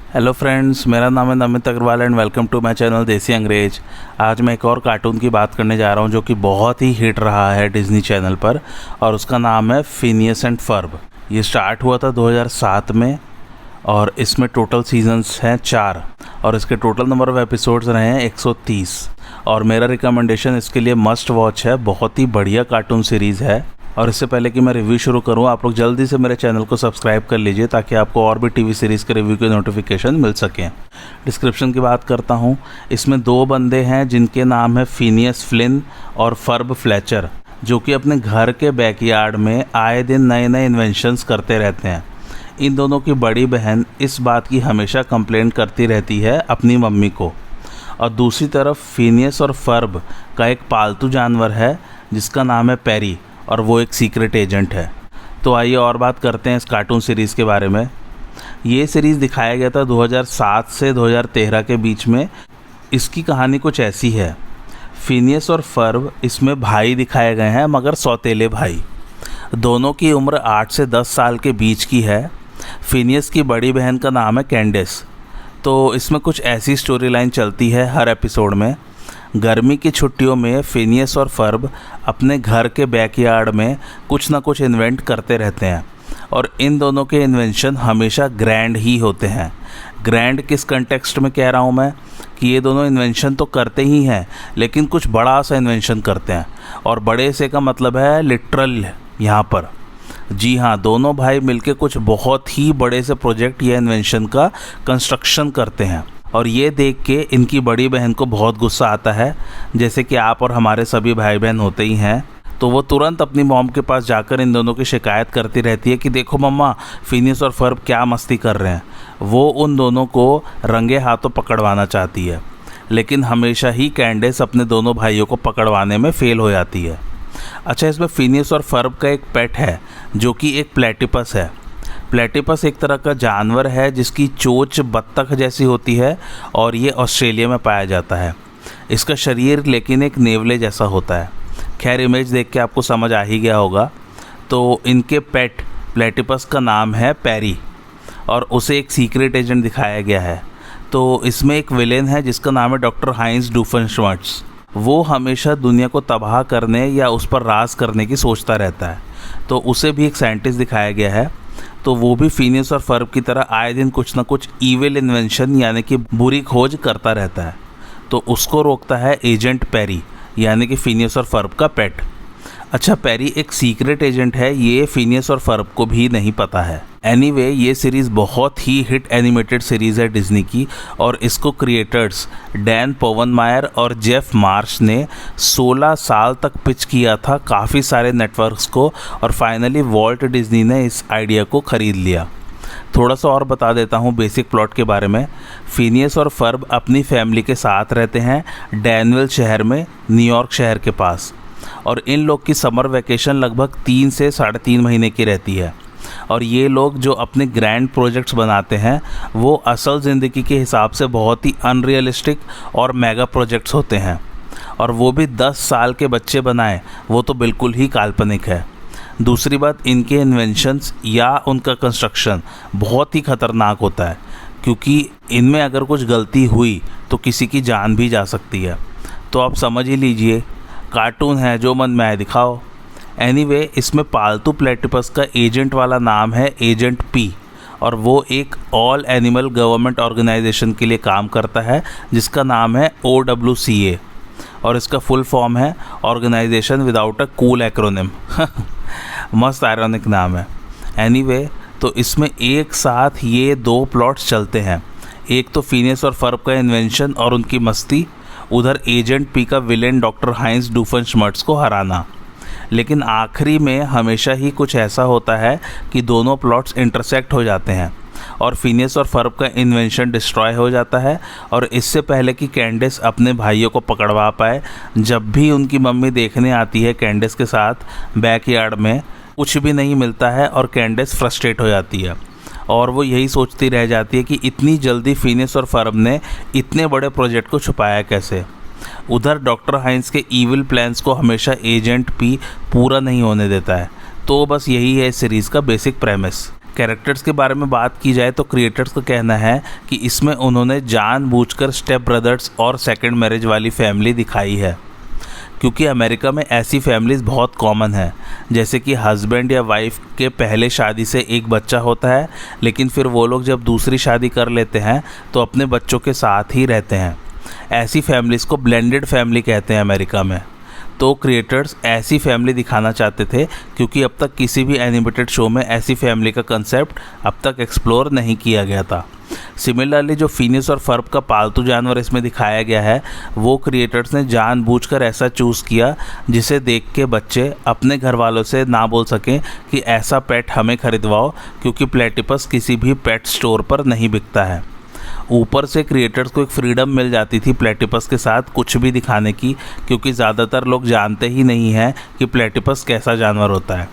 Hello friends, मेरा नाम है Namit Agarwal and welcome to my channel Desi Angrez. आज मैं एक और कार्टून की बात करने जा रहा हूं जो कि बहुत ही हिट रहा है डिज्नी चैनल पर, और उसका नाम है फिनियस एंड फर्ब। ये स्टार्ट हुआ था 2007 में और इसमें टोटल सीजन्स हैं 4 और इसके टोटल नंबर ऑफ एपिसोड्स रहे हैं 130। और मेरा रिकमेंडेशन इसके लिए मस्ट वॉच है। बहुत ही बढ़िया कार्टून सीरीज़ है। और इससे पहले कि मैं रिव्यू शुरू करूं, आप लोग जल्दी से मेरे चैनल को सब्सक्राइब कर लीजिए ताकि आपको और भी टीवी सीरीज़ के रिव्यू के नोटिफिकेशन मिल सकें। डिस्क्रिप्शन की बात करता हूं। इसमें 2 बंदे हैं जिनके नाम है फिनियस फ्लिन और फर्ब फ्लेचर, जो कि अपने घर के बैकयार्ड में आए दिन नए नए इन्वेंशंस करते रहते हैं। इन दोनों की बड़ी बहन इस बात की हमेशा कंप्लेंट करती रहती है अपनी मम्मी को। और दूसरी तरफ फिनियस और फर्ब का एक पालतू जानवर है जिसका नाम है पेरी, और वो एक सीक्रेट एजेंट है। तो आइए और बात करते हैं इस कार्टून सीरीज़ के बारे में। ये सीरीज़ दिखाया गया था 2007 से 2013 के बीच में। इसकी कहानी कुछ ऐसी है। फिनियस और फर्ब इसमें भाई दिखाए गए हैं, मगर सौतेले भाई। दोनों की उम्र 8 से 10 साल के बीच की है। फिनियस की बड़ी बहन का नाम है कैंडिस। तो इसमें कुछ ऐसी स्टोरी लाइन चलती है हर एपिसोड में। गर्मी की छुट्टियों में फिनियस और फर्ब अपने घर के बैकयार्ड में कुछ ना कुछ इन्वेंट करते रहते हैं, और इन दोनों के इन्वेंशन हमेशा ग्रैंड ही होते हैं। ग्रैंड किस कंटेक्स्ट में कह रहा हूँ मैं, कि ये दोनों इन्वेंशन तो करते ही हैं लेकिन कुछ बड़ा सा इन्वेंशन करते हैं। और बड़े से का मतलब है लिटरल यहाँ पर। जी हाँ, दोनों भाई मिलके कुछ बहुत ही बड़े से प्रोजेक्ट या इन्वेंशन का कंस्ट्रक्शन करते हैं। और ये देख के इनकी बड़ी बहन को बहुत गुस्सा आता है, जैसे कि आप और हमारे सभी भाई बहन होते ही हैं। तो वो तुरंत अपनी मॉम के पास जाकर इन दोनों की शिकायत करती रहती है कि देखो मम्मा, फिनियस और फर्ब क्या मस्ती कर रहे हैं। वो उन दोनों को रंगे हाथों पकड़वाना चाहती है, लेकिन हमेशा ही कैंडिस अपने दोनों भाइयों को पकड़वाने में फेल हो जाती है। अच्छा, इसमें फिनियस और फर्ब का एक पेट है जो कि एक प्लेटिपस है। प्लेटिपस एक तरह का जानवर है जिसकी चोंच बत्तख जैसी होती है, और ये ऑस्ट्रेलिया में पाया जाता है। इसका शरीर लेकिन एक नेवले जैसा होता है। खैर, इमेज देख के आपको समझ आ ही गया होगा। तो इनके पेट प्लेटिपस का नाम है पेरी, और उसे एक सीक्रेट एजेंट दिखाया गया है। तो इसमें एक विलेन है जिसका नाम है डॉक्टर हाइंस डूफेनश्मर्ट्ज़। वो हमेशा दुनिया को तबाह करने या उस पर राज करने की सोचता रहता है। तो उसे भी एक साइंटिस्ट दिखाया गया है। तो वो भी फिनियस और फर्ब की तरह आए दिन कुछ ना कुछ ईविल इन्वेंशन यानी कि बुरी खोज करता रहता है। तो उसको रोकता है एजेंट पेरी, यानी कि फिनियस और फर्ब का पेट। अच्छा, पेरी एक सीक्रेट एजेंट है, ये फिनियस और फर्ब को भी नहीं पता है। एनीवे, ये सीरीज़ बहुत ही हिट एनिमेटेड सीरीज़ है डिज्नी की, और इसको क्रिएटर्स डैन पोवनमायर और जेफ मार्श ने 16 साल तक पिच किया था काफ़ी सारे नेटवर्क्स को, और फाइनली वॉल्ट डिज्नी ने इस आइडिया को ख़रीद लिया। थोड़ा सा और बता देता हूँ बेसिक प्लॉट के बारे में। फिनियस और फर्ब अपनी फैमिली के साथ रहते हैं डैनविल शहर में, न्यूयॉर्क शहर के पास। और इन लोग की समर वैकेशन लगभग 3 से 3.5 महीने की रहती है। और ये लोग जो अपने ग्रैंड प्रोजेक्ट्स बनाते हैं वो असल ज़िंदगी के हिसाब से बहुत ही अनरियलिस्टिक और मेगा प्रोजेक्ट्स होते हैं। और वो भी 10 साल के बच्चे बनाए, वो तो बिल्कुल ही काल्पनिक है। दूसरी बात, इनके इन्वेंशंस या उनका कंस्ट्रक्शन बहुत ही ख़तरनाक होता है, क्योंकि इनमें अगर कुछ गलती हुई तो किसी की जान भी जा सकती है। तो आप समझ ही लीजिए, कार्टून है, जो मन में आए दिखाओ। एनीवे, इसमें पालतू प्लेटिपस का एजेंट वाला नाम है एजेंट पी, और वो एक ऑल एनिमल गवर्नमेंट ऑर्गेनाइजेशन के लिए काम करता है जिसका नाम है OWCA, और इसका फुल फॉर्म है organisation without a cool acronym. मस्त आयरॉनिक नाम है। एनीवे, तो इसमें एक साथ ये 2 प्लॉट्स चलते हैं। एक तो फिनियस और फर्ब का इन्वेंशन और उनकी मस्ती, उधर एजेंट पी का विलेन डॉक्टर हाइंस डूफेनश्मर्ट्ज़ को हराना। लेकिन आखिरी में हमेशा ही कुछ ऐसा होता है कि दोनों प्लॉट्स इंटरसेक्ट हो जाते हैं और फिनियस और फर्ब का इन्वेंशन डिस्ट्रॉय हो जाता है। और इससे पहले कि कैंडिस अपने भाइयों को पकड़वा पाए, जब भी उनकी मम्मी देखने आती है कैंडिस के साथ बैकयार्ड में, कुछ भी नहीं मिलता है और कैंडिस फ्रस्ट्रेट हो जाती है। और वो यही सोचती रह जाती है कि इतनी जल्दी फिनियस और फर्ब ने इतने बड़े प्रोजेक्ट को छुपाया कैसे। उधर डॉक्टर हाइंस के ईविल प्लान्स को हमेशा एजेंट पी पूरा नहीं होने देता है। तो बस यही है इस सीरीज़ का बेसिक प्रेमिस। कैरेक्टर्स के बारे में बात की जाए तो क्रिएटर्स का कहना है कि इसमें उन्होंने जानबूझकर स्टेप ब्रदर्स और सेकंड मैरिज वाली फैमिली दिखाई है, क्योंकि अमेरिका में ऐसी फैमिलीज़ बहुत कॉमन है, जैसे कि हस्बैंड या वाइफ के पहले शादी से एक बच्चा होता है, लेकिन फिर वो लोग जब दूसरी शादी कर लेते हैं तो अपने बच्चों के साथ ही रहते हैं। ऐसी फैमिलीज़ को ब्लेंडेड फैमिली कहते हैं अमेरिका में। तो क्रिएटर्स ऐसी फैमिली दिखाना चाहते थे, क्योंकि अब तक किसी भी एनिमेटेड शो में ऐसी फैमिली का कंसेप्ट अब तक एक्सप्लोर नहीं किया गया था। सिमिलरली जो फिनियस और फर्ब का पालतू जानवर इसमें दिखाया गया है, वो क्रिएटर्स ने जानबूझकर ऐसा चूज़ किया जिसे देख के बच्चे अपने घर वालों से ना बोल सकें कि ऐसा पेट हमें खरीदवाओ, क्योंकि प्लेटिपस किसी भी पेट स्टोर पर नहीं बिकता है। ऊपर से क्रिएटर्स को एक फ्रीडम मिल जाती थी प्लेटिपस के साथ कुछ भी दिखाने की, क्योंकि ज़्यादातर लोग जानते ही नहीं हैं कि प्लेटिपस कैसा जानवर होता है।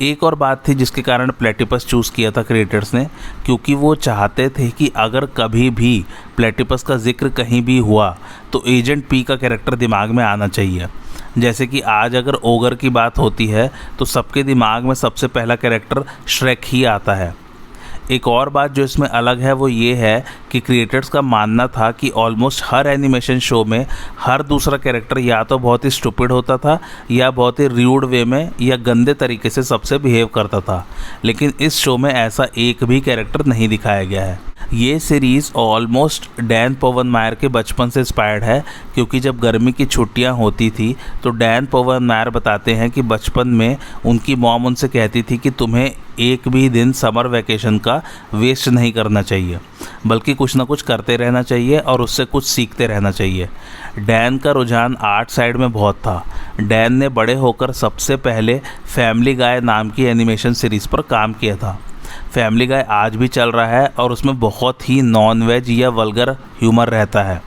एक और बात थी जिसके कारण प्लेटिपस चूज़ किया था क्रिएटर्स ने, क्योंकि वो चाहते थे कि अगर कभी भी प्लेटिपस का जिक्र कहीं भी हुआ तो एजेंट पी का कैरेक्टर दिमाग में आना चाहिए। जैसे कि आज अगर ओगर की बात होती है तो सबके दिमाग में सबसे पहला कैरेक्टर श्रेक ही आता है। एक और बात जो इसमें अलग है वो ये है कि क्रिएटर्स का मानना था कि ऑलमोस्ट हर एनिमेशन शो में हर दूसरा कैरेक्टर या तो बहुत ही स्टूपिड होता था या बहुत ही र्यूड वे में या गंदे तरीके से सबसे बिहेव करता था, लेकिन इस शो में ऐसा एक भी कैरेक्टर नहीं दिखाया गया है। ये सीरीज़ ऑलमोस्ट डैन पोवनमायर के बचपन से इंस्पायर्ड है, क्योंकि जब गर्मी की छुट्टियां होती थी तो डैन पोवनमायर बताते हैं कि बचपन में उनकी मॉम उनसे कहती थी कि तुम्हें एक भी दिन समर वैकेशन का वेस्ट नहीं करना चाहिए, बल्कि कुछ ना कुछ करते रहना चाहिए और उससे कुछ सीखते रहना चाहिए। डैन का रुझान आर्ट साइड में बहुत था। डैन ने बड़े होकर सबसे पहले फैमिली गाय नाम की एनिमेशन सीरीज़ पर काम किया था। फैमिली गाय आज भी चल रहा है और उसमें बहुत ही नॉन वेज या वल्गर ह्यूमर रहता है।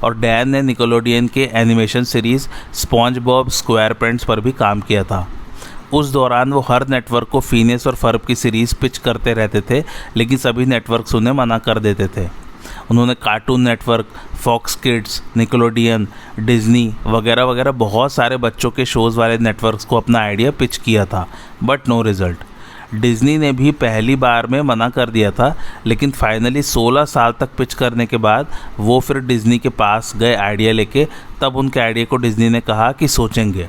और डैन ने निकोलोडियन के एनिमेशन सीरीज़ स्पॉन्ज बॉब स्क्वायरपैंट्स पर भी काम किया था। उस दौरान वो हर नेटवर्क को फिनियस और फर्ब की सीरीज़ पिच करते रहते थे, लेकिन सभी नेटवर्क्स उन्हें मना कर देते थे। उन्होंने cartoon network, Fox kids, Nickelodeon, Disney वगैरह वगैरह बहुत सारे बच्चों के शोज़ वाले नेटवर्क्स को अपना आइडिया पिच किया था, बट नो रिज़ल्ट। डिज्नी ने भी पहली बार में मना कर दिया था, लेकिन फाइनली 16 साल तक पिच करने के बाद वो फिर डिज्नी के पास गए आइडिया लेके। तब उनके आइडिया को डिज्नी ने कहा कि सोचेंगे।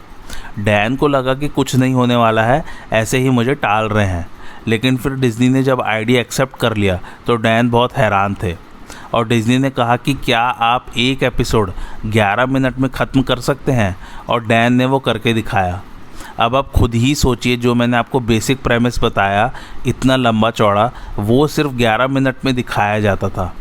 डैन को लगा कि कुछ नहीं होने वाला है, ऐसे ही मुझे टाल रहे हैं, लेकिन फिर डिज्नी ने जब आइडिया एक्सेप्ट कर लिया तो डैन बहुत हैरान थे और डिज्नी ने कहा कि क्या आप एक एपिसोड 11 मिनट में ख़त्म कर सकते हैं, और डैन ने वो करके दिखाया। अब आप खुद ही सोचिए, जो मैंने आपको बेसिक प्रेमिस बताया इतना लंबा चौड़ा, वो सिर्फ 11 मिनट में दिखाया जाता था।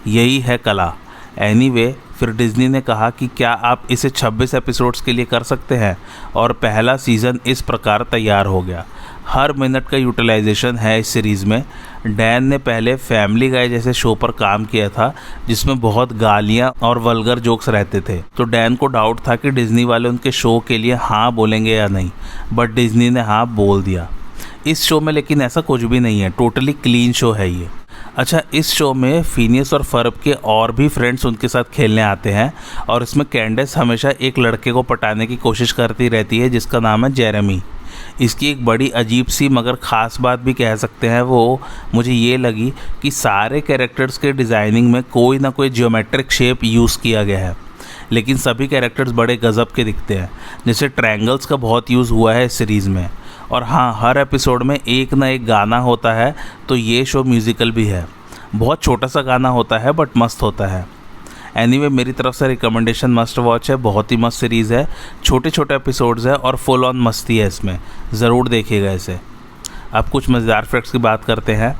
यही है कला। एनीवे, फिर डिज्नी ने कहा कि क्या आप इसे 26 एपिसोड्स के लिए कर सकते हैं, और पहला सीज़न इस प्रकार तैयार हो गया। हर मिनट का यूटिलाइजेशन है इस सीरीज़ में। डैन ने पहले फैमिली गाय जैसे शो पर काम किया था जिसमें बहुत गालियाँ और वल्गर जोक्स रहते थे, तो डैन को डाउट था कि डिज्नी वाले उनके शो के लिए हाँ बोलेंगे या नहीं, बट डिज्नी ने हाँ बोल दिया। इस शो में लेकिन ऐसा कुछ भी नहीं है, टोटली क्लीन शो है ये। अच्छा, इस शो में फिनियस और फर्ब के और भी फ्रेंड्स उनके साथ खेलने आते हैं, और इसमें कैंडेस हमेशा एक लड़के को पटाने की कोशिश करती रहती है जिसका नाम है जेरेमी। इसकी एक बड़ी अजीब सी मगर ख़ास बात भी कह सकते हैं वो मुझे ये लगी कि सारे कैरेक्टर्स के डिज़ाइनिंग में कोई ना कोई जियोमेट्रिक शेप यूज़ किया गया है, लेकिन सभी कैरेक्टर्स बड़े गज़ब के दिखते हैं। जैसे ट्रायंगल्स का बहुत यूज़ हुआ है इस सीरीज़ में। और हाँ, हर एपिसोड में एक ना एक गाना होता है, तो ये शो म्यूज़िकल भी है। बहुत छोटा सा गाना होता है बट मस्त होता है। एनीवे, मेरी तरफ से रिकमेंडेशन मस्ट वॉच है। बहुत ही मस्त सीरीज़ है, छोटे छोटे एपिसोड्स है और फुल ऑन मस्ती है इसमें। ज़रूर देखिएगा इसे। अब कुछ मज़ेदार फैक्ट्स की बात करते हैं।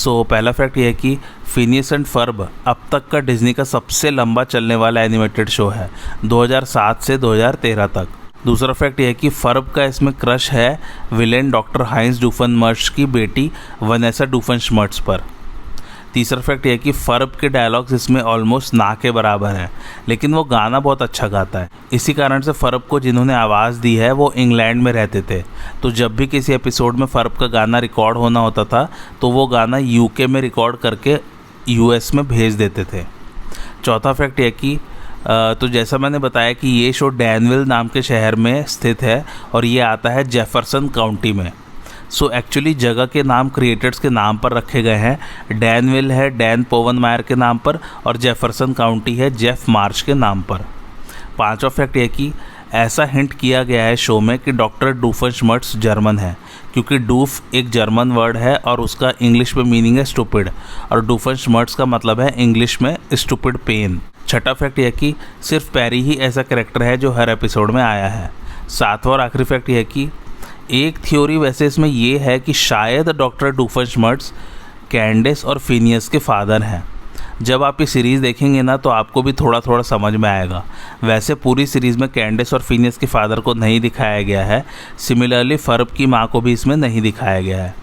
पहला फैक्ट ये है कि फिनियस एंड फर्ब अब तक का डिज्नी का सबसे लंबा चलने वाला एनिमेटेड शो है, 2007 से 2013 तक। दूसरा फैक्ट ये है कि फर्ब का इसमें क्रश है विलेन डॉक्टर हाइंस डूफनमर्श की बेटी वनेसा डूफनशमर्ट्स पर। तीसरा फैक्ट ये है कि फर्ब के डायलॉग्स इसमें ऑलमोस्ट ना के बराबर हैं, लेकिन वो गाना बहुत अच्छा गाता है। इसी कारण से फर्ब को जिन्होंने आवाज़ दी है वो इंग्लैंड में रहते थे, तो जब भी किसी एपिसोड में फर्ब का गाना रिकॉर्ड होना होता था तो वो गाना यूके में रिकॉर्ड करके यूएस में भेज देते थे। चौथा फैक्ट ये कि तो जैसा मैंने बताया कि ये शो डैनविल नाम के शहर में स्थित है और ये आता है जेफरसन काउंटी में। सो एक्चुअली जगह के नाम क्रिएटर्स के नाम पर रखे गए हैं। डैनविल है डैन पोवनमायर के नाम पर, और जेफरसन काउंटी है जेफ मार्च के नाम पर। पांचवा फैक्ट ये कि ऐसा हिंट किया गया है शो में कि डॉक्टर डूफेनशमर्ट्स जर्मन है, क्योंकि डूफ एक जर्मन वर्ड है और उसका इंग्लिश में मीनिंग है स्टूपिड, और डूफेनशमर्ट्स का मतलब है इंग्लिश में स्टूपिड पेन। छठा फैक्ट यह कि सिर्फ पैरी ही ऐसा कैरेक्टर है जो हर एपिसोड में आया है। सातवां और आखिरी फैक्ट यह कि एक थ्योरी वैसे इसमें ये है कि शायद डॉक्टर डूफेनशमर्ट्स कैंडेस और फिनियस के फादर हैं। जब आप ये सीरीज़ देखेंगे ना तो आपको भी थोड़ा थोड़ा समझ में आएगा। वैसे पूरी सीरीज़ में कैंडेस और फिनियस के फादर को नहीं दिखाया गया है। सिमिलरली फर्ब की माँ को भी इसमें नहीं दिखाया गया है।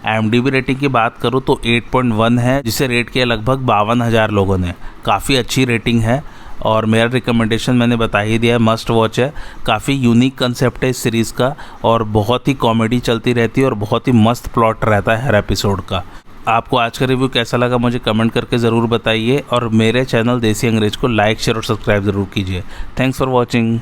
IMDb रेटिंग की बात करूँ तो 8.1 है, जिसे रेट किया लगभग 52,000 लोगों ने। काफ़ी अच्छी रेटिंग है और मेरा रिकमेंडेशन मैंने बता ही दिया है, मस्ट वॉच है। काफ़ी यूनिक कंसेप्ट है इस सीरीज़ का और बहुत ही कॉमेडी चलती रहती है और बहुत ही मस्त प्लॉट रहता है हर एपिसोड का। आपको आज का रिव्यू कैसा लगा मुझे कमेंट करके ज़रूर बताइए, और मेरे चैनल देसी अंग्रेज को लाइक शेयर और सब्सक्राइब ज़रूर कीजिए। Thanks for watching.